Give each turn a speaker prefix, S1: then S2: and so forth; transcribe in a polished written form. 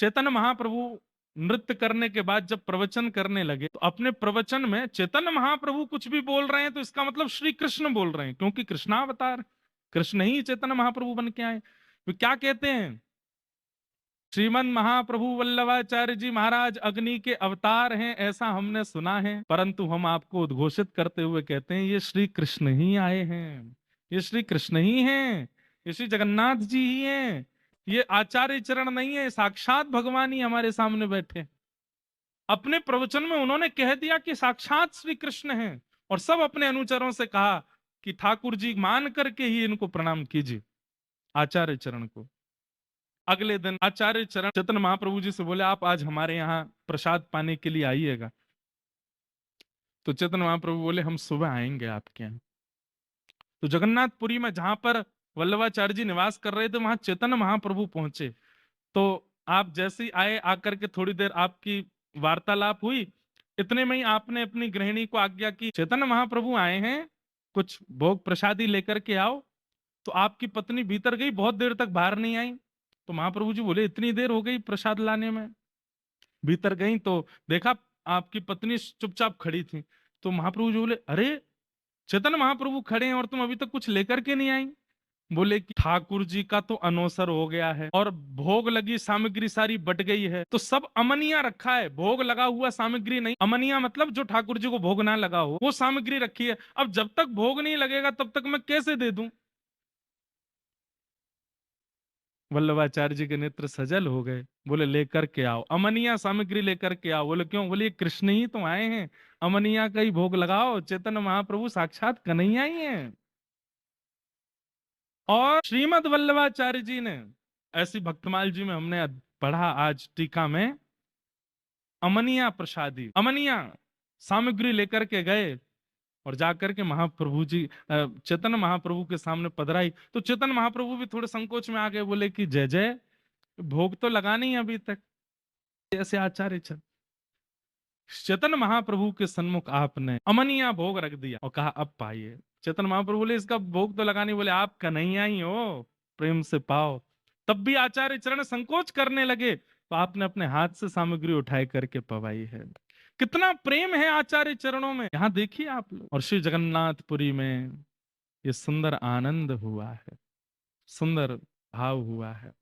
S1: चैतन्य महाप्रभु नृत्य करने के बाद जब प्रवचन करने लगे तो अपने प्रवचन में चैतन्य महाप्रभु कुछ भी बोल रहे हैं तो इसका मतलब श्री कृष्ण बोल रहे हैं, क्योंकि कृष्णावतार कृष्ण ही चैतन्य महाप्रभु बन के आए। वे क्या कहते हैं? श्रीमन महाप्रभु वल्लभाचार्य जी महाराज अग्नि के अवतार हैं ऐसा हमने सुना है, परंतु हम आपको उद्घोषित करते हुए कहते हैं ये श्री कृष्ण ही आए हैं, ये श्री कृष्ण ही हैं, ये श्री जगन्नाथ जी ही हैं, ये आचार्य चरण नहीं है, साक्षात भगवान ही हमारे सामने बैठे। अपने प्रवचन में उन्होंने कह दिया कि साक्षात श्री कृष्ण हैं, और सब अपने अनुचरों से कहा कि ठाकुर जी मान करके ही इनको प्रणाम कीजिए, आचार्य चरण को। अगले दिन आचार्य चरण चैतन्य महाप्रभु जी से बोले आप आज हमारे यहाँ प्रसाद पाने के लिए आइएगा। तो चैतन्य महाप्रभु बोले हम सुबह आएंगे आपके यहाँ। तो जगन्नाथपुरी में जहां पर वल्लभाचार्य जी निवास कर रहे थे वहां चैतन्य महाप्रभु पहुंचे। तो आप जैसे ही आए, आकर के थोड़ी देर आपकी वार्तालाप हुई, इतने में ही आपने अपनी गृहिणी को आज्ञा की चैतन्य महाप्रभु आए हैं, कुछ भोग प्रसादी लेकर के आओ। तो आपकी पत्नी भीतर गई, बहुत देर तक बाहर नहीं आई। तो महाप्रभु जी बोले इतनी देर हो गई प्रसाद लाने में? भीतर गई तो देखा आपकी पत्नी चुपचाप खड़ी थी। तो महाप्रभु जी बोले अरे चैतन्य महाप्रभु खड़े हैं और तुम अभी तक कुछ लेकर के नहीं आई? बोले कि ठाकुर जी का तो अनोसर हो गया है और भोग लगी सामग्री सारी बट गई है, तो सब अमनिया रखा है, भोग लगा हुआ सामग्री नहीं। अमनिया मतलब जो ठाकुर जी को भोग ना लगा हो वो सामग्री रखी है। अब जब तक भोग नहीं लगेगा तब तक मैं कैसे दे दूं? वल्लभाचार्य जी के नेत्र सजल हो गए। बोले लेकर के आओ, अमनिया सामग्री लेकर के आओ। बोले क्यों? बोले कृष्ण ही तो आए हैं, अमनिया का ही भोग लगाओ, चैतन्य महाप्रभु साक्षात कन्हैया ही हैं। और श्रीमद वल्लभाचार्य जी ने, ऐसी भक्तमाल जी में हमने पढ़ा आज टीका में, अमनिया प्रसादी, अमनिया सामग्री लेकर के गए और जाकर के महाप्रभु जी चैतन्य महाप्रभु के सामने पधराई। तो चैतन्य महाप्रभु भी थोड़े संकोच में आ गए। बोले कि जय जय, भोग तो लगा नहीं अभी तक। ऐसे आचार्य चैतन्य महाप्रभु के सन्मुख आपने अमनिया भोग रख दिया और कहा अब पाइए। चैतन्य महाप्रभु बोले इसका भोग तो लगा नहीं। बोले आप कन्हैया ही हो, प्रेम से पाओ। तब भी आचार्य चरण संकोच करने लगे तो आपने अपने हाथ से सामग्री उठाई करके पवाई है। कितना प्रेम है आचार्य चरणों में, यहां देखिए आप लोग। और श्री जगन्नाथपुरी में ये सुंदर आनंद हुआ है, सुंदर भाव हुआ है।